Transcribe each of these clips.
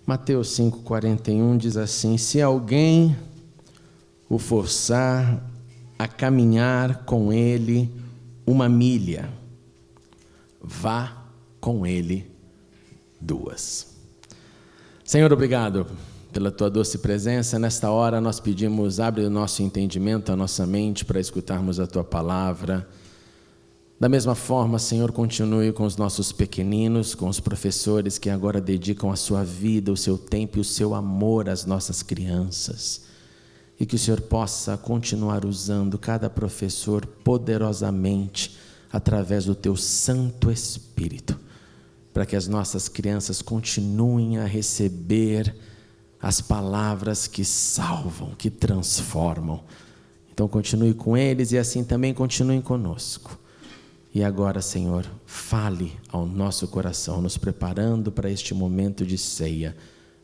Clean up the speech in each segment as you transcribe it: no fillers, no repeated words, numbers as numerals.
Mateus 5,41 diz assim: se alguém o forçar a caminhar com ele 1 milha, vá com ele 2. Senhor, obrigado pela tua doce presença. Nesta hora nós pedimos, abre o nosso entendimento, a nossa mente para escutarmos a tua palavra. Da mesma forma, Senhor, continue com os nossos pequeninos, com os professores que agora dedicam a sua vida, o seu tempo e o seu amor às nossas crianças. E que o Senhor possa continuar usando cada professor poderosamente através do teu Santo Espírito, para que as nossas crianças continuem a receber as palavras que salvam, que transformam. Então continue com eles e assim também continue conosco. E agora, Senhor, fale ao nosso coração, nos preparando para este momento de ceia,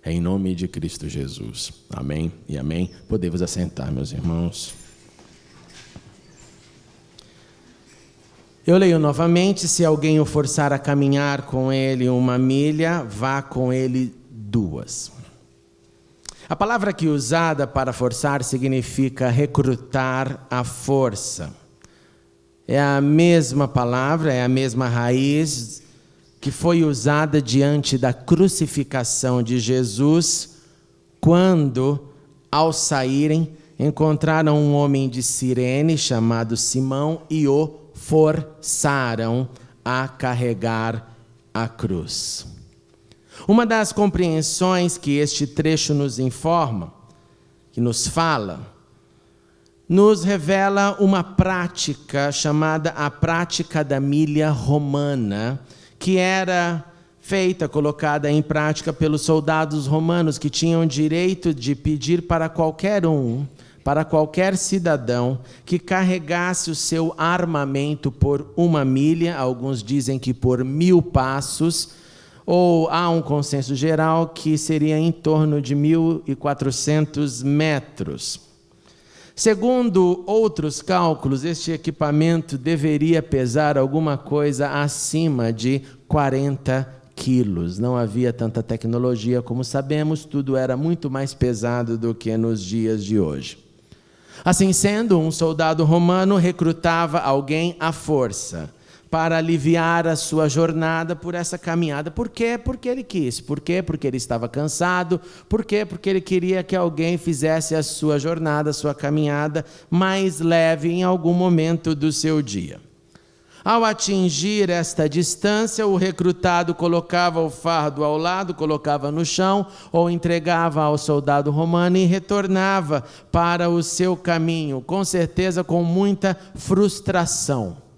em nome de Cristo Jesus. Amém e amém. Podemos assentar, meus irmãos. Eu leio novamente: se alguém o forçar a caminhar com ele 1 milha, vá com ele 2. A palavra aqui usada para forçar significa recrutar à força. É a mesma palavra, é a mesma raiz que foi usada diante da crucificação de Jesus, quando, ao saírem, encontraram um homem de Cirene chamado Simão e o forçaram a carregar a cruz. Uma das compreensões que este trecho nos informa, que nos fala, nos revela uma prática chamada a prática da milha romana, que era feita, colocada em prática pelos soldados romanos, que tinham direito de pedir para qualquer cidadão que carregasse o seu armamento por 1 milha, alguns dizem que por 1000 passos, ou há um consenso geral que seria em torno de 1.400 metros. Segundo outros cálculos, este equipamento deveria pesar alguma coisa acima de 40 quilos. Não havia tanta tecnologia, como sabemos, tudo era muito mais pesado do que nos dias de hoje. Assim sendo, um soldado romano recrutava alguém à força para aliviar a sua jornada por essa caminhada. Por quê? Porque ele quis. Por quê? Porque ele estava cansado. Por quê? Porque ele queria que alguém fizesse a sua jornada, a sua caminhada mais leve em algum momento do seu dia. Ao atingir esta distância, o recrutado colocava o fardo ao lado, colocava no chão ou entregava ao soldado romano e retornava para o seu caminho, com certeza com muita frustração.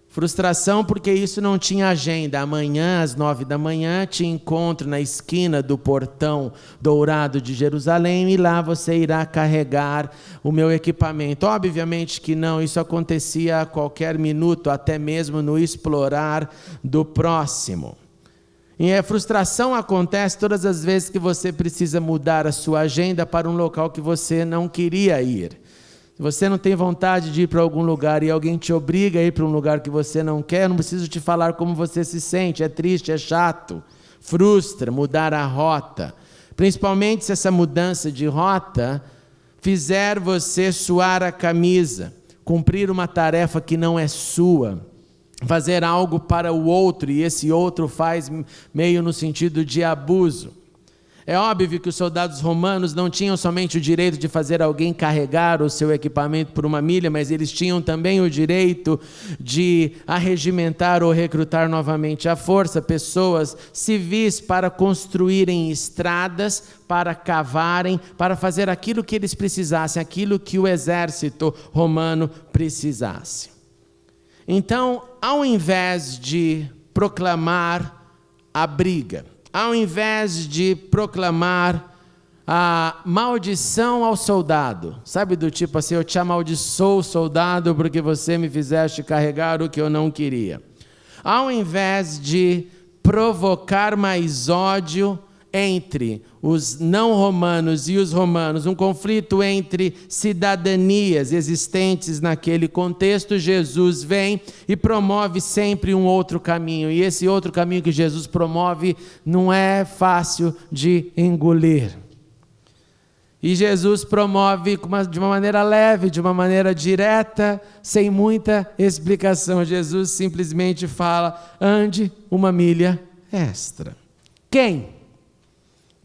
Frustração porque isso não tinha agenda. Amanhã, às 9 da manhã, te encontro na esquina do portão dourado de Jerusalém e lá você irá carregar o meu equipamento. Obviamente que não, isso acontecia a qualquer minuto, até mesmo no explorar do próximo. E a frustração acontece todas as vezes que você precisa mudar a sua agenda para um local que você não queria ir. Se você não tem vontade de ir para algum lugar e alguém te obriga a ir para um lugar que você não quer, não preciso te falar como você se sente, é triste, é chato, frustra mudar a rota. Principalmente se essa mudança de rota fizer você suar a camisa, cumprir uma tarefa que não é sua, fazer algo para o outro e esse outro faz meio no sentido de abuso. É óbvio que os soldados romanos não tinham somente o direito de fazer alguém carregar o seu equipamento por 1 milha, mas eles tinham também o direito de arregimentar ou recrutar novamente à força pessoas civis para construírem estradas, para cavarem, para fazer aquilo que eles precisassem, aquilo que o exército romano precisasse. Então, ao invés de proclamar a briga, ao invés de proclamar a maldição ao soldado, sabe, do tipo assim, eu te amaldiçoo, soldado, porque você me fizeste carregar o que eu não queria. Ao invés de provocar mais ódio entre os não romanos e os romanos, um conflito entre cidadanias existentes naquele contexto, Jesus vem e promove sempre um outro caminho. E esse outro caminho que Jesus promove não é fácil de engolir. E Jesus promove de uma maneira leve, de uma maneira direta, sem muita explicação. Jesus simplesmente fala: ande uma milha extra. Quem?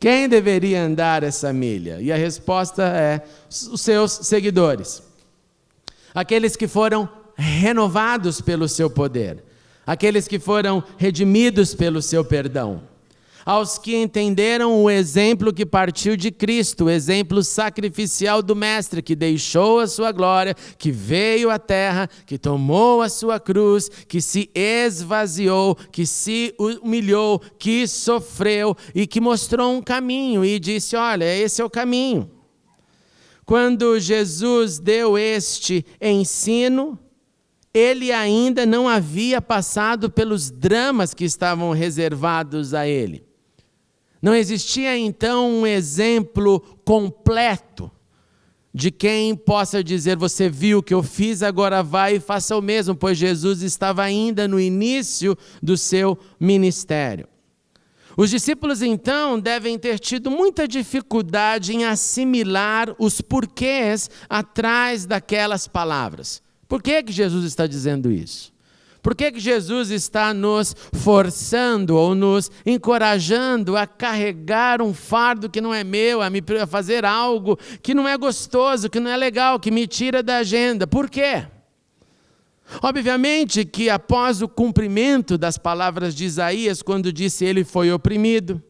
Quem deveria andar essa milha? E a resposta é: os seus seguidores. Aqueles que foram renovados pelo seu poder. Aqueles que foram redimidos pelo seu perdão. Aos que entenderam o exemplo que partiu de Cristo, o exemplo sacrificial do Mestre, que deixou a sua glória, que veio à terra, que tomou a sua cruz, que se esvaziou, que se humilhou, que sofreu e que mostrou um caminho e disse: olha, esse é o caminho. Quando Jesus deu este ensino, ele ainda não havia passado pelos dramas que estavam reservados a ele. Não existia então um exemplo completo de quem possa dizer: você viu o que eu fiz, agora vai e faça o mesmo, pois Jesus estava ainda no início do seu ministério. Os discípulos então devem ter tido muita dificuldade em assimilar os porquês atrás daquelas palavras. Por que Jesus está dizendo isso? Por que Jesus está nos forçando ou nos encorajando a carregar um fardo que não é meu, a fazer algo que não é gostoso, que não é legal, que me tira da agenda? Por quê? Obviamente que após o cumprimento das palavras de Isaías, quando disse: ele foi oprimido,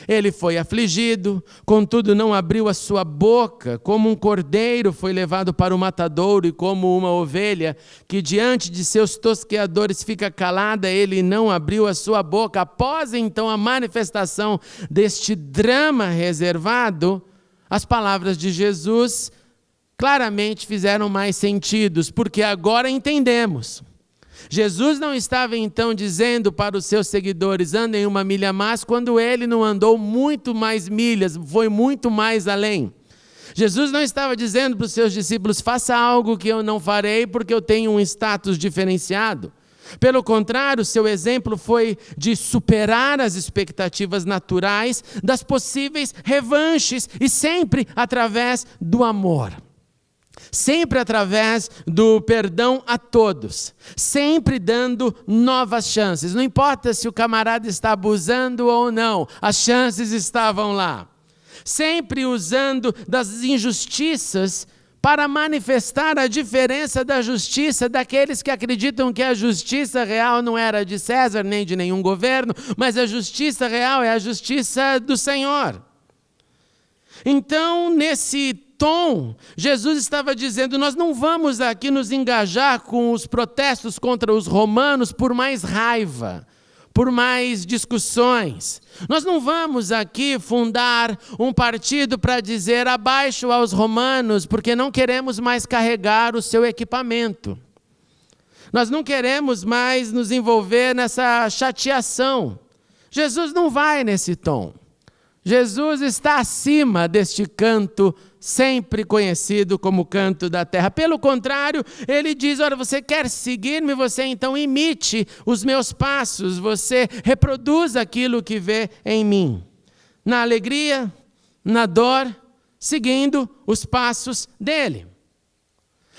ele foi afligido, contudo não abriu a sua boca, como um cordeiro foi levado para o matadouro, e como uma ovelha que diante de seus tosqueadores fica calada, ele não abriu a sua boca. Após então a manifestação deste drama reservado, as palavras de Jesus claramente fizeram mais sentido, porque agora entendemos. Jesus não estava então dizendo para os seus seguidores: andem uma milha mais, quando ele não andou muito mais milhas, foi muito mais além. Jesus não estava dizendo para os seus discípulos: faça algo que eu não farei porque eu tenho um status diferenciado. Pelo contrário, seu exemplo foi de superar as expectativas naturais das possíveis revanches, e sempre através do amor. Sempre através do perdão a todos, sempre dando novas chances. Não importa se o camarada está abusando ou não, as chances estavam lá. Sempre usando das injustiças para manifestar a diferença da justiça daqueles que acreditam que a justiça real não era de César nem de nenhum governo, mas a justiça real é a justiça do Senhor. Então, nesse tom, Jesus estava dizendo: nós não vamos aqui nos engajar com os protestos contra os romanos por mais raiva, por mais discussões. Nós não vamos aqui fundar um partido para dizer abaixo aos romanos, porque não queremos mais carregar o seu equipamento. Nós não queremos mais nos envolver nessa chateação. Jesus não vai nesse tom. Jesus está acima deste canto sempre conhecido como canto da terra. Pelo contrário, ele diz: olha, você quer seguir-me, você então imite os meus passos, você reproduz aquilo que vê em mim. Na alegria, na dor, seguindo os passos dele.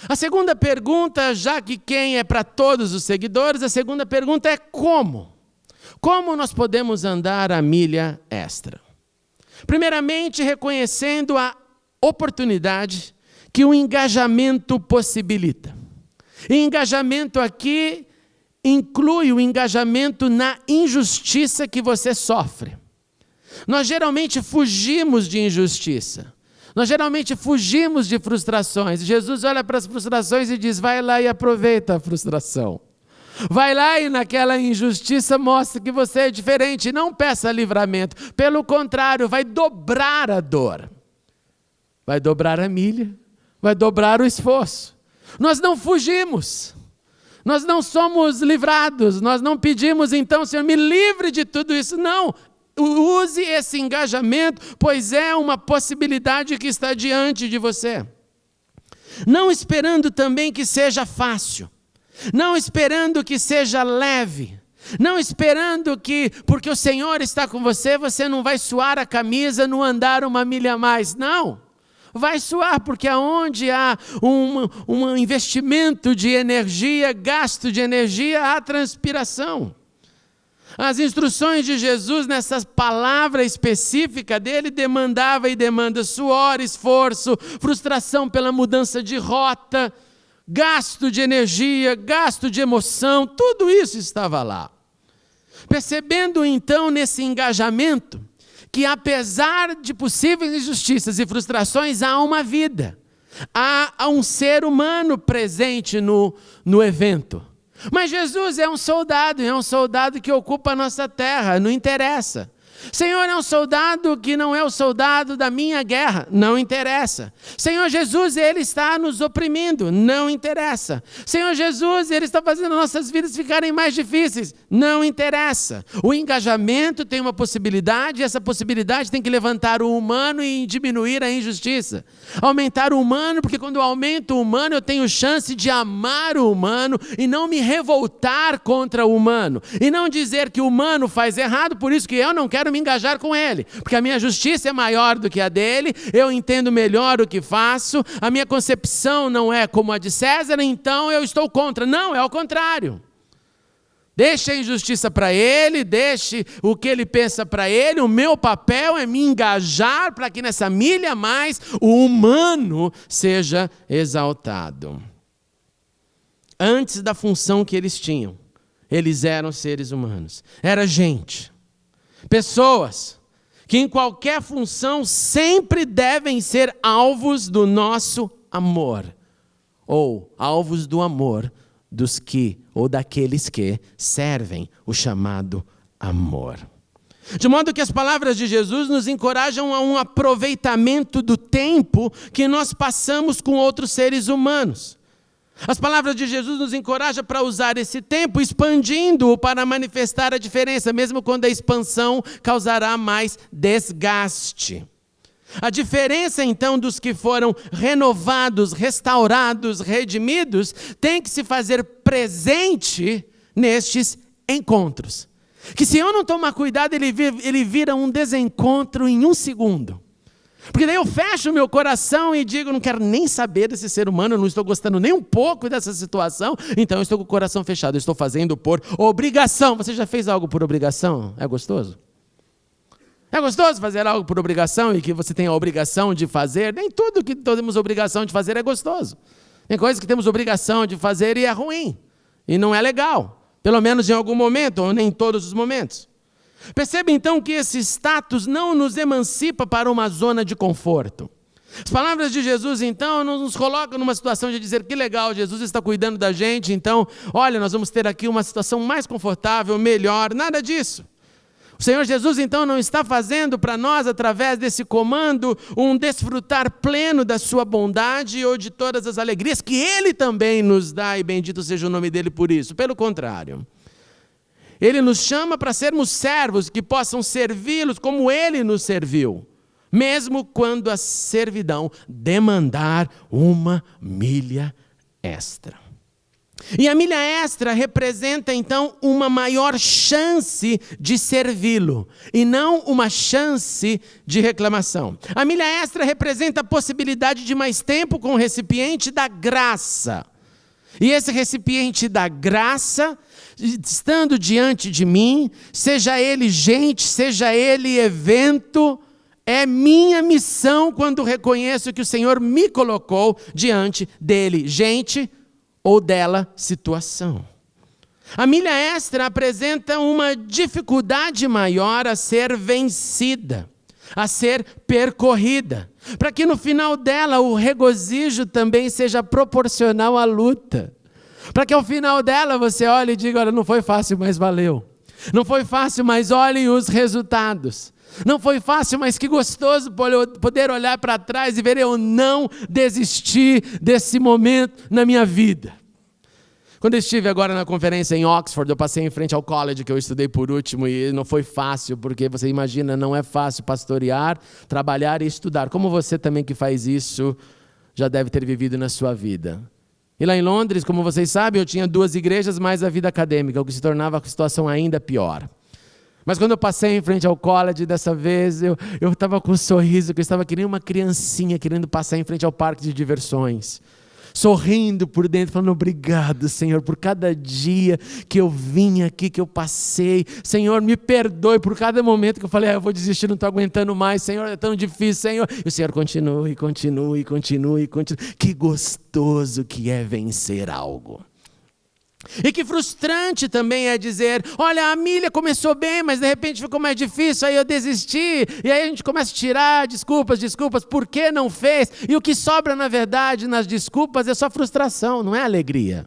A segunda pergunta, já que quem é para todos os seguidores, a segunda pergunta é como? Como nós podemos andar a milha extra? Primeiramente, reconhecendo a oportunidade que o engajamento possibilita. E engajamento aqui inclui o engajamento na injustiça que você sofre. Nós geralmente fugimos de injustiça. Nós geralmente fugimos de frustrações. Jesus olha para as frustrações e diz: vai lá e aproveita a frustração. Vai lá e naquela injustiça mostra que você é diferente. Não peça livramento. Pelo contrário, vai dobrar a dor. Vai dobrar a milha. Vai dobrar o esforço. Nós não fugimos. Nós não somos livrados. Nós não pedimos então: Senhor, me livre de tudo isso. Não. use esse engajamento, pois é uma possibilidade que está diante de você. Não esperando também que seja fácil, não esperando que seja leve, não esperando que, porque o Senhor está com você, você não vai suar a camisa, não andar uma milha a mais. Não, vai suar, porque aonde há um investimento de energia, gasto de energia, há transpiração. As instruções de Jesus, nessa palavra específica dele, demandava e demanda suor, esforço, frustração pela mudança de rota, gasto de energia, gasto de emoção, tudo isso estava lá. Percebendo então nesse engajamento, que apesar de possíveis injustiças e frustrações, há uma vida, há um ser humano presente no evento. Mas Jesus é um soldado que ocupa a nossa terra, não interessa. Senhor é um soldado que não é o soldado da minha guerra, não interessa. Senhor Jesus, Ele está nos oprimindo, não interessa. Senhor Jesus, Ele está fazendo nossas vidas ficarem mais difíceis, não interessa. O engajamento tem uma possibilidade, e essa possibilidade tem que levantar o humano e diminuir a injustiça. Aumentar o humano, porque quando eu aumento o humano, eu tenho chance de amar o humano e não me revoltar contra o humano. E não dizer que o humano faz errado, por isso que eu não quero me engajar com ele, porque a minha justiça é maior do que a dele, eu entendo melhor o que faço, a minha concepção não é como a de César, então eu estou contra. Não, é ao contrário. Deixe a injustiça para ele, deixe o que ele pensa para ele, o meu papel é me engajar para que nessa milha a mais o humano seja exaltado. Antes da função que eles tinham, eles eram seres humanos, era gente. Pessoas que em qualquer função sempre devem ser alvos do nosso amor, ou alvos do amor dos que, ou daqueles que servem o chamado amor. De modo que as palavras de Jesus nos encorajam a um aproveitamento do tempo que nós passamos com outros seres humanos. As palavras de Jesus nos encorajam para usar esse tempo, expandindo-o para manifestar a diferença, mesmo quando a expansão causará mais desgaste. A diferença, então, dos que foram renovados, restaurados, redimidos, tem que se fazer presente nestes encontros. Que se eu não tomar cuidado, ele vira um desencontro em um segundo. Porque daí eu fecho o meu coração e digo, não quero nem saber desse ser humano, eu não estou gostando nem um pouco dessa situação, então eu estou com o coração fechado, eu estou fazendo por obrigação. Você já fez algo por obrigação? É gostoso? É gostoso fazer algo por obrigação e que você tem a obrigação de fazer? Nem tudo que temos obrigação de fazer é gostoso. Tem coisas que temos obrigação de fazer e é ruim, e não é legal, pelo menos em algum momento, ou nem em todos os momentos. Perceba então que esse status não nos emancipa para uma zona de conforto. As palavras de Jesus então nos colocam numa situação de dizer que legal, Jesus está cuidando da gente, então olha, nós vamos ter aqui uma situação mais confortável, melhor, nada disso. O Senhor Jesus então não está fazendo para nós, através desse comando, um desfrutar pleno da sua bondade ou de todas as alegrias que Ele também nos dá, e bendito seja o nome dEle por isso. Pelo contrário, Ele nos chama para sermos servos que possam servi-los como Ele nos serviu, mesmo quando a servidão demandar uma milha extra. E a milha extra representa, então, uma maior chance de servi-lo, e não uma chance de reclamação. A milha extra representa a possibilidade de mais tempo com o recipiente da graça. E esse recipiente da graça, estando diante de mim, seja ele gente, seja ele evento, é minha missão quando reconheço que o Senhor me colocou diante dele, gente, ou dela, situação. A milha extra apresenta uma dificuldade maior a ser vencida, a ser percorrida, para que no final dela o regozijo também seja proporcional à luta. Para que ao final dela você olhe e diga, olha, não foi fácil, mas valeu. Não foi fácil, mas olhem os resultados. Não foi fácil, mas que gostoso poder olhar para trás e ver eu não desisti desse momento na minha vida. Quando eu estive agora na conferência em Oxford, eu passei em frente ao college que eu estudei por último e não foi fácil, porque você imagina, não é fácil pastorear, trabalhar e estudar. Como você também que faz isso já deve ter vivido na sua vida. E lá em Londres, como vocês sabem, eu tinha 2 igrejas mais a vida acadêmica, o que se tornava a situação ainda pior. Mas quando eu passei em frente ao college, dessa vez, eu estava com um sorriso, que eu estava que nem uma criancinha querendo passar em frente ao parque de diversões. Sorrindo por dentro, falando obrigado, Senhor, por cada dia que eu vim aqui, que eu passei. Senhor, me perdoe por cada momento que eu falei, eu vou desistir, não estou aguentando mais. Senhor, é tão difícil, Senhor. E o Senhor continue. Que gostoso que é vencer algo. E que frustrante também é dizer, olha, a milha começou bem, mas de repente ficou mais difícil, aí eu desisti, e aí a gente começa a tirar desculpas, por que não fez? E o que sobra na verdade nas desculpas é só frustração, não é alegria.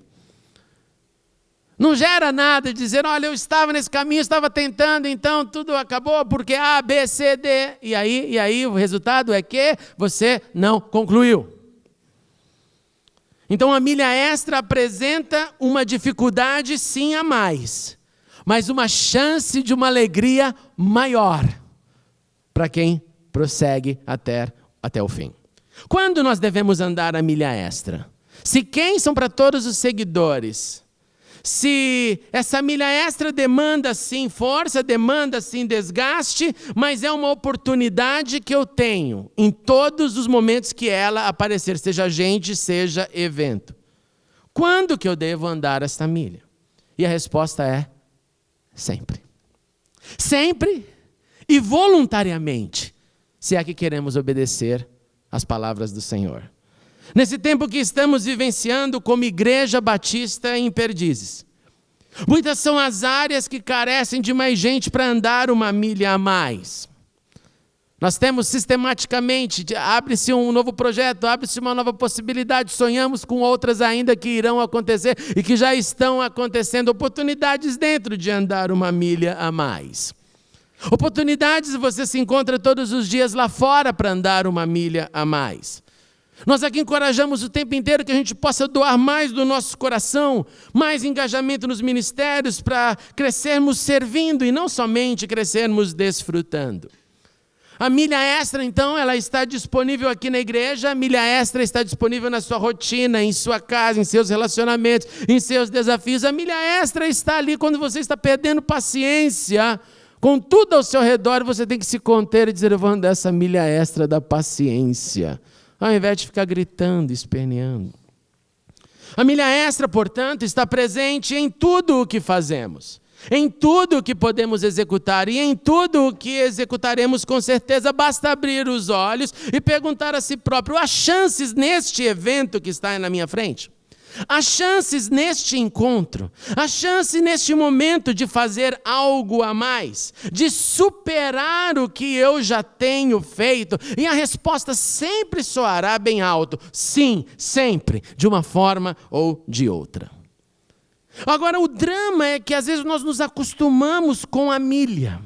Não gera nada de dizer, olha, eu estava nesse caminho, estava tentando, então tudo acabou porque A, B, C, D, e aí o resultado é que você não concluiu. Então a milha extra apresenta uma dificuldade sim a mais, mas uma chance de uma alegria maior para quem prossegue até o fim. Quando nós devemos andar a milha extra? Se quem são para todos os seguidores? Se essa milha extra demanda sim força, demanda sim desgaste, mas é uma oportunidade que eu tenho em todos os momentos que ela aparecer, seja gente, seja evento. Quando que eu devo andar esta milha? E a resposta é sempre. Sempre e voluntariamente, se é que queremos obedecer às palavras do Senhor. Nesse tempo que estamos vivenciando como Igreja Batista em Perdizes, muitas são as áreas que carecem de mais gente para andar uma milha a mais. Nós temos sistematicamente, abre-se um novo projeto, abre-se uma nova possibilidade, sonhamos com outras ainda que irão acontecer e que já estão acontecendo, oportunidades dentro de andar uma milha a mais. Oportunidades você se encontra todos os dias lá fora para andar uma milha a mais. Nós aqui encorajamos o tempo inteiro que a gente possa doar mais do nosso coração, mais engajamento nos ministérios para crescermos servindo e não somente crescermos desfrutando. A milha extra, então, ela está disponível aqui na igreja, a milha extra está disponível na sua rotina, em sua casa, em seus relacionamentos, em seus desafios. A milha extra está ali quando você está perdendo paciência, com tudo ao seu redor, você tem que se conter e dizer, eu vou andar essa milha extra da paciência, ao invés de ficar gritando, esperneando. A milha extra, portanto, está presente em tudo o que fazemos, em tudo o que podemos executar e em tudo o que executaremos com certeza. Basta abrir os olhos e perguntar a si próprio, há chances neste evento que está na minha frente? Há chances neste encontro, há chance neste momento de fazer algo a mais, de superar o que eu já tenho feito, e a resposta sempre soará bem alto, sim, sempre, de uma forma ou de outra. Agora, o drama é que às vezes nós nos acostumamos com a milha.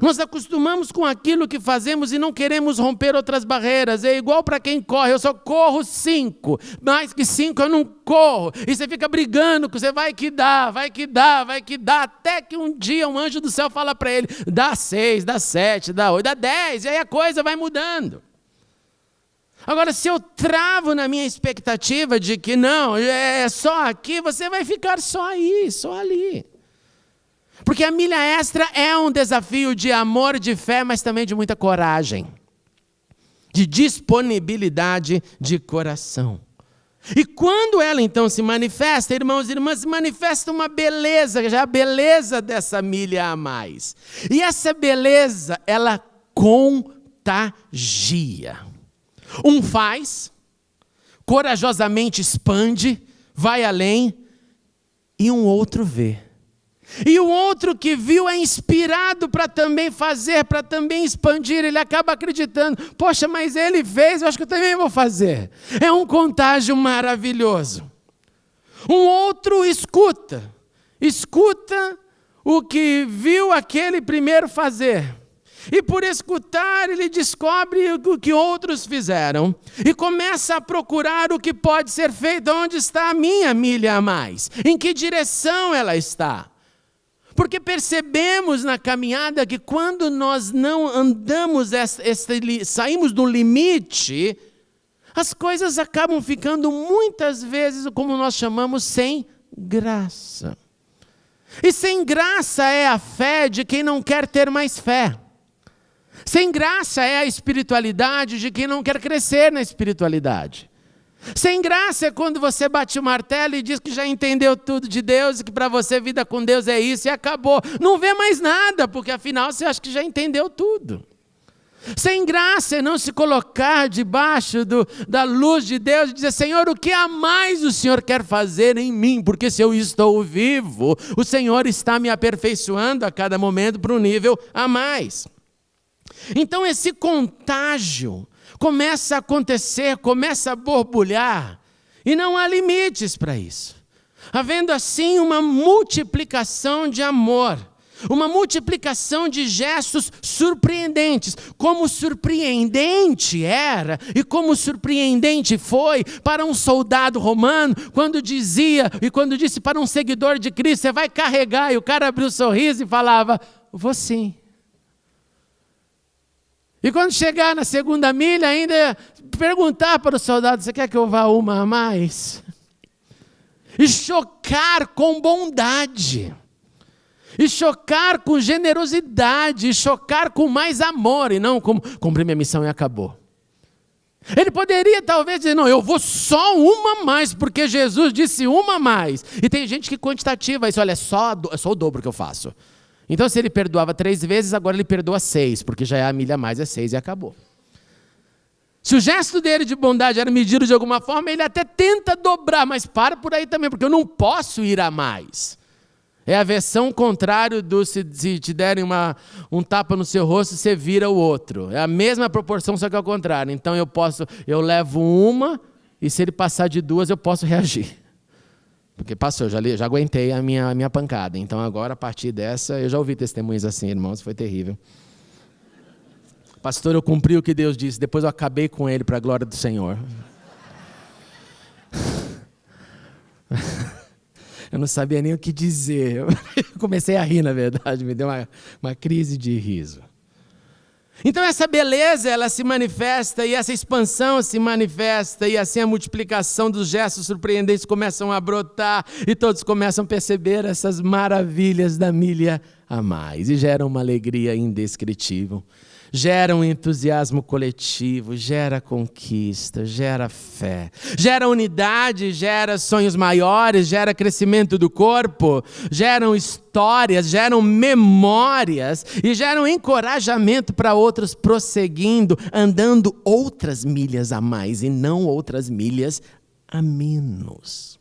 Nós acostumamos com aquilo que fazemos e não queremos romper outras barreiras. É igual para quem corre, eu só corro 5, mais que 5 eu não corro. E você fica brigando, você vai que dá, até que um dia um anjo do céu fala para ele, dá 6, dá 7, dá 8, dá 10, e aí a coisa vai mudando. Agora, se eu travo na minha expectativa de que não, é só aqui, você vai ficar só aí, só ali. Porque a milha extra é um desafio de amor, de fé, mas também de muita coragem, de disponibilidade de coração. E quando ela então se manifesta, irmãos e irmãs, se manifesta uma beleza, já a beleza dessa milha a mais. E essa beleza, ela contagia. Um faz, corajosamente expande, vai além, e um outro vê. E o outro que viu é inspirado para também fazer, para também expandir. Ele acaba acreditando, poxa, mas ele fez, eu acho que eu também vou fazer. É um contágio maravilhoso. Um outro escuta o que viu aquele primeiro fazer. E por escutar, ele descobre o que outros fizeram. E começa a procurar o que pode ser feito. Onde está a minha milha a mais? Em que direção ela está? Porque percebemos na caminhada que quando nós não andamos, saímos do limite, as coisas acabam ficando muitas vezes, como nós chamamos, sem graça. E sem graça é a fé de quem não quer ter mais fé. Sem graça é a espiritualidade de quem não quer crescer na espiritualidade. Sem graça é quando você bate o martelo e diz que já entendeu tudo de Deus e que para você vida com Deus é isso e acabou. Não vê mais nada, porque afinal você acha que já entendeu tudo. Sem graça é não se colocar debaixo da luz de Deus e dizer: Senhor, o que a mais o Senhor quer fazer em mim? Porque se eu estou vivo, o Senhor está me aperfeiçoando a cada momento para um nível a mais. Então esse contágio começa a acontecer, começa a borbulhar, e não há limites para isso. Havendo assim uma multiplicação de amor, uma multiplicação de gestos surpreendentes. Como surpreendente era e como surpreendente foi para um soldado romano quando disse para um seguidor de Cristo: você vai carregar, e o cara abriu o sorriso e falava: vou sim. E quando chegar na segunda milha, ainda perguntar para o soldado: você quer que eu vá uma a mais? E chocar com bondade, e chocar com generosidade, e chocar com mais amor, e não como cumpri minha missão e acabou. Ele poderia talvez dizer: não, eu vou só uma mais, porque Jesus disse uma mais. E tem gente que quantitativa isso: olha, é só o dobro que eu faço. Então se ele perdoava 3 vezes, agora ele perdoa 6, porque já é a milha a mais, é 6 e acabou. Se o gesto dele de bondade era medido de alguma forma, ele até tenta dobrar, mas para por aí também, porque eu não posso ir a mais. É a versão contrária do se te derem um tapa no seu rosto, você vira o outro. É a mesma proporção, só que ao contrário. Então eu levo uma, e se ele passar de 2, eu posso reagir. Porque passou, já aguentei a minha pancada. Então agora, a partir dessa, eu já ouvi testemunhos assim, irmãos, foi terrível. Pastor, eu cumpri o que Deus disse, depois eu acabei com ele para a glória do Senhor. Eu não sabia nem o que dizer. Eu comecei a rir, na verdade, me deu uma crise de riso. Então essa beleza, ela se manifesta, e essa expansão se manifesta, e assim a multiplicação dos gestos surpreendentes começam a brotar, e todos começam a perceber essas maravilhas da milha a mais, e geram uma alegria indescritível. Gera um entusiasmo coletivo, gera conquista, gera fé, gera unidade, gera sonhos maiores, gera crescimento do corpo, geram histórias, geram memórias e geram encorajamento para outros prosseguindo, andando outras milhas a mais e não outras milhas a menos.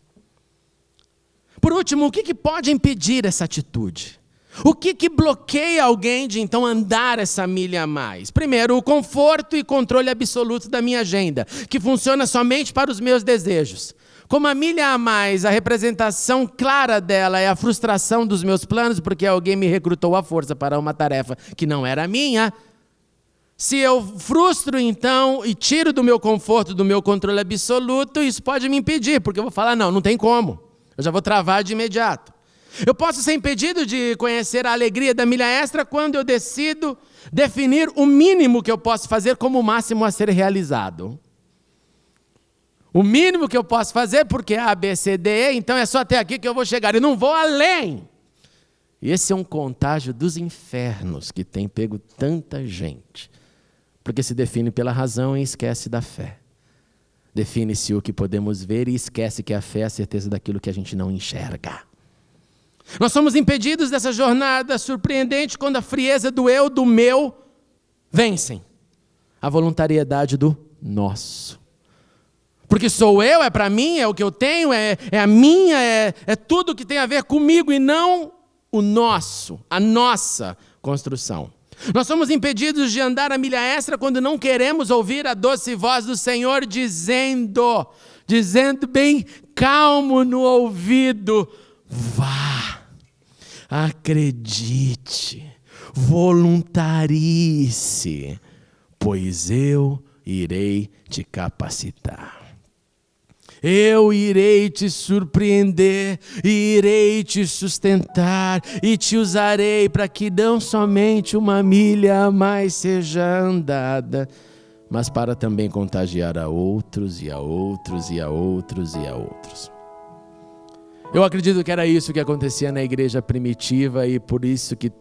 Por último, o que pode impedir essa atitude? O que bloqueia alguém de então andar essa milha a mais? Primeiro, o conforto e controle absoluto da minha agenda, que funciona somente para os meus desejos. Como a milha a mais, a representação clara dela é a frustração dos meus planos, porque alguém me recrutou à força para uma tarefa que não era minha. Se eu frustro então e tiro do meu conforto, do meu controle absoluto, isso pode me impedir, porque eu vou falar: não tem como, eu já vou travar de imediato. Eu posso ser impedido de conhecer a alegria da milha extra quando eu decido definir o mínimo que eu posso fazer como o máximo a ser realizado. O mínimo que eu posso fazer, porque A, B, C, D, E, então é só até aqui que eu vou chegar, e não vou além. E esse é um contágio dos infernos que tem pego tanta gente, porque se define pela razão e esquece da fé. Define-se o que podemos ver e esquece que a fé é a certeza daquilo que a gente não enxerga. Nós somos impedidos dessa jornada surpreendente quando a frieza do eu, do meu, vencem a voluntariedade do nosso. Porque sou eu, é para mim, é o que eu tenho, é a minha, é tudo que tem a ver comigo e não o nosso, a nossa construção. Nós somos impedidos de andar a milha extra quando não queremos ouvir a doce voz do Senhor dizendo bem calmo no ouvido: vá, acredite, voluntarie-se, pois eu irei te capacitar. Eu irei te surpreender, e irei te sustentar, e te usarei para que não somente uma milha a mais seja andada, mas para também contagiar a outros, e a outros, e a outros, e a outros. Eu acredito que era isso que acontecia na igreja primitiva, e por isso que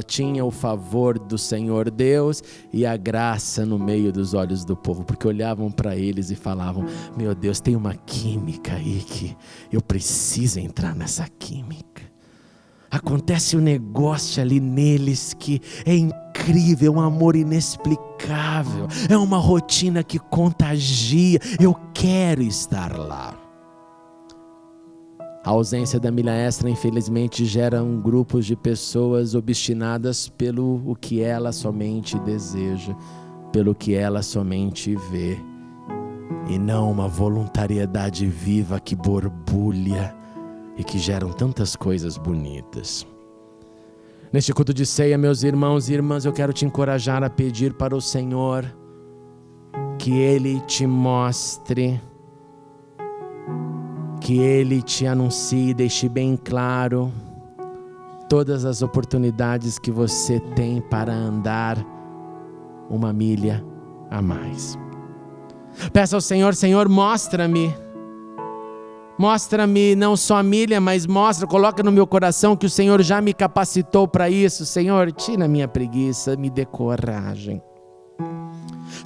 tinha o favor do Senhor Deus e a graça no meio dos olhos do povo, porque olhavam para eles e falavam: meu Deus, tem uma química aí que eu preciso entrar nessa química. Acontece um negócio ali neles que é incrível, um amor inexplicável, é uma rotina que contagia, eu quero estar lá. A ausência da milha extra, infelizmente, gera grupos de pessoas obstinadas pelo o que ela somente deseja, pelo que ela somente vê, e não uma voluntariedade viva que borbulha e que geram tantas coisas bonitas. Neste culto de ceia, meus irmãos e irmãs, eu quero te encorajar a pedir para o Senhor que Ele te mostre, que Ele te anuncie, deixe bem claro todas as oportunidades que você tem para andar uma milha a mais. Peça ao Senhor: Senhor, mostra-me não só a milha, mas coloca no meu coração que o Senhor já me capacitou para isso. Senhor, tira a minha preguiça, me dê coragem.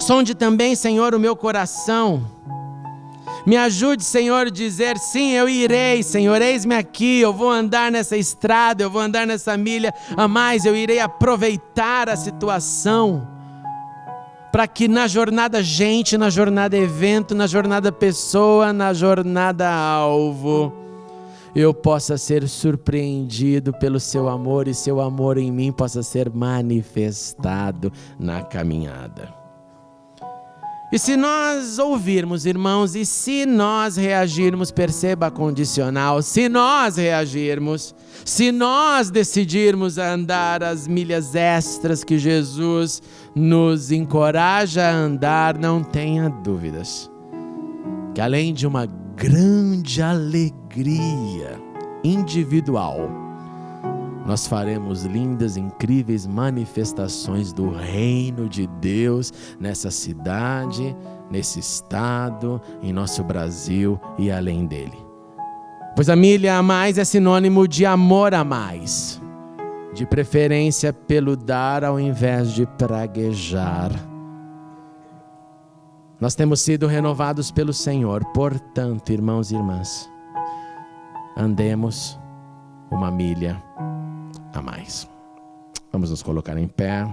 Sonde também, Senhor, o meu coração. Me ajude, Senhor, a dizer: sim, eu irei, Senhor, eis-me aqui, eu vou andar nessa estrada, eu vou andar nessa milha a mais, eu irei aproveitar a situação, para que na jornada gente, na jornada evento, na jornada pessoa, na jornada alvo, eu possa ser surpreendido pelo seu amor, e seu amor em mim possa ser manifestado na caminhada. E se nós ouvirmos, irmãos, e se nós reagirmos, perceba a condicional, se nós reagirmos, se nós decidirmos a andar as milhas extras que Jesus nos encoraja a andar, não tenha dúvidas que além de uma grande alegria individual, nós faremos lindas, incríveis manifestações do reino de Deus nessa cidade, nesse estado, em nosso Brasil e além dele. Pois a milha a mais é sinônimo de amor a mais, de preferência pelo dar ao invés de praguejar. Nós temos sido renovados pelo Senhor, portanto, irmãos e irmãs, andemos uma milha a mais. Vamos nos colocar em pé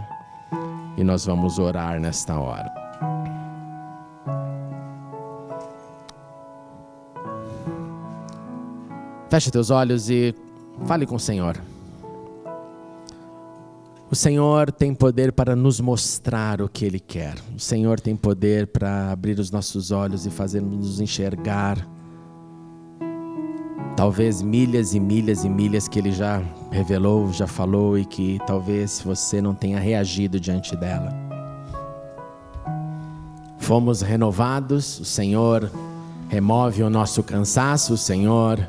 e nós vamos orar nesta hora. Feche teus olhos e fale com o Senhor. O Senhor tem poder para nos mostrar o que Ele quer. O Senhor tem poder para abrir os nossos olhos e fazer-nos enxergar talvez milhas e milhas e milhas que Ele já revelou, já falou, e que talvez você não tenha reagido diante dela. Fomos renovados, o Senhor remove o nosso cansaço, o Senhor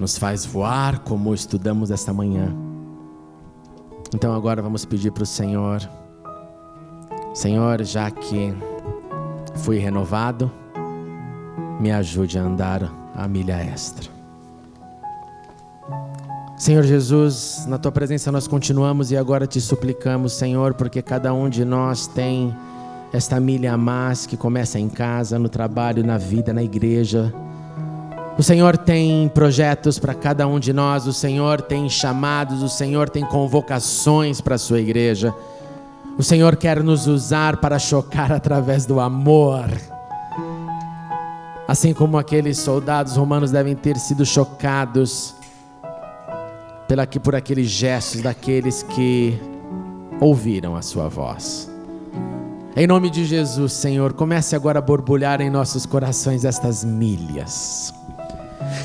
nos faz voar, como estudamos esta manhã. Então agora vamos pedir para o Senhor: Senhor, já que fui renovado, me ajude a andar a milha extra. Senhor Jesus, na Tua presença nós continuamos e agora te suplicamos, Senhor, porque cada um de nós tem esta milha a mais que começa em casa, no trabalho, na vida, na igreja. O Senhor tem projetos para cada um de nós, o Senhor tem chamados, o Senhor tem convocações para a sua igreja. O Senhor quer nos usar para chocar através do amor. Assim como aqueles soldados romanos devem ter sido chocados por aqueles gestos daqueles que ouviram a sua voz. Em nome de Jesus, Senhor, comece agora a borbulhar em nossos corações estas milhas.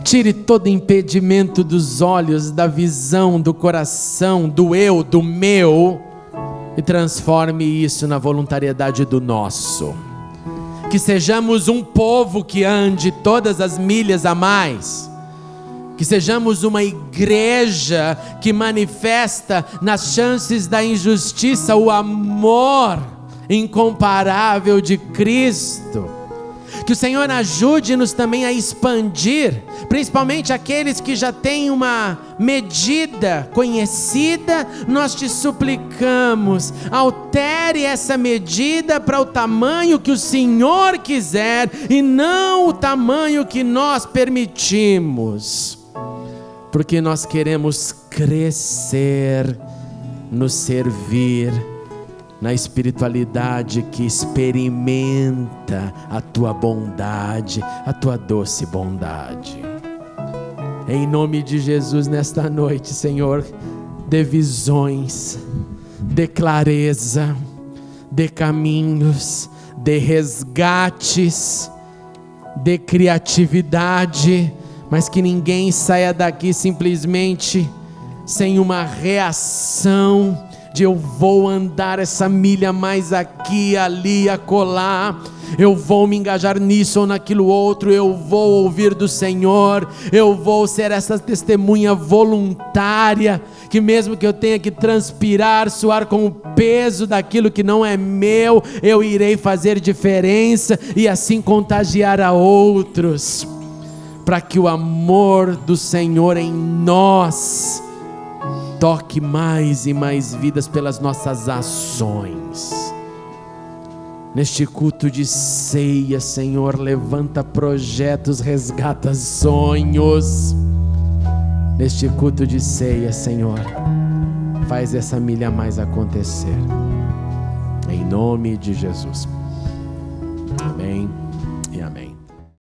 Tire todo impedimento dos olhos, da visão, do coração, do eu, do meu, e transforme isso na voluntariedade do nosso. Que sejamos um povo que ande todas as milhas a mais. Que sejamos uma igreja que manifesta nas chances da injustiça o amor incomparável de Cristo. Que o Senhor ajude-nos também a expandir, principalmente aqueles que já têm uma medida conhecida. Nós te suplicamos, altere essa medida para o tamanho que o Senhor quiser e não o tamanho que nós permitimos, porque nós queremos crescer no servir, na espiritualidade que experimenta a tua bondade, a tua doce bondade. Em nome de Jesus, nesta noite, Senhor, dê visões, dê clareza, dê caminhos, dê resgates, dê criatividade, mas que ninguém saia daqui simplesmente sem uma reação de eu vou andar essa milha mais aqui, ali, acolá, eu vou me engajar nisso ou naquilo outro, eu vou ouvir do Senhor, eu vou ser essa testemunha voluntária, que mesmo que eu tenha que transpirar, suar com o peso daquilo que não é meu, eu irei fazer diferença e assim contagiar a outros, para que o amor do Senhor em nós toque mais e mais vidas pelas nossas ações. Neste culto de ceia, Senhor, levanta projetos, resgata sonhos. Neste culto de ceia, Senhor, faz essa milha a mais acontecer. Em nome de Jesus. Amém.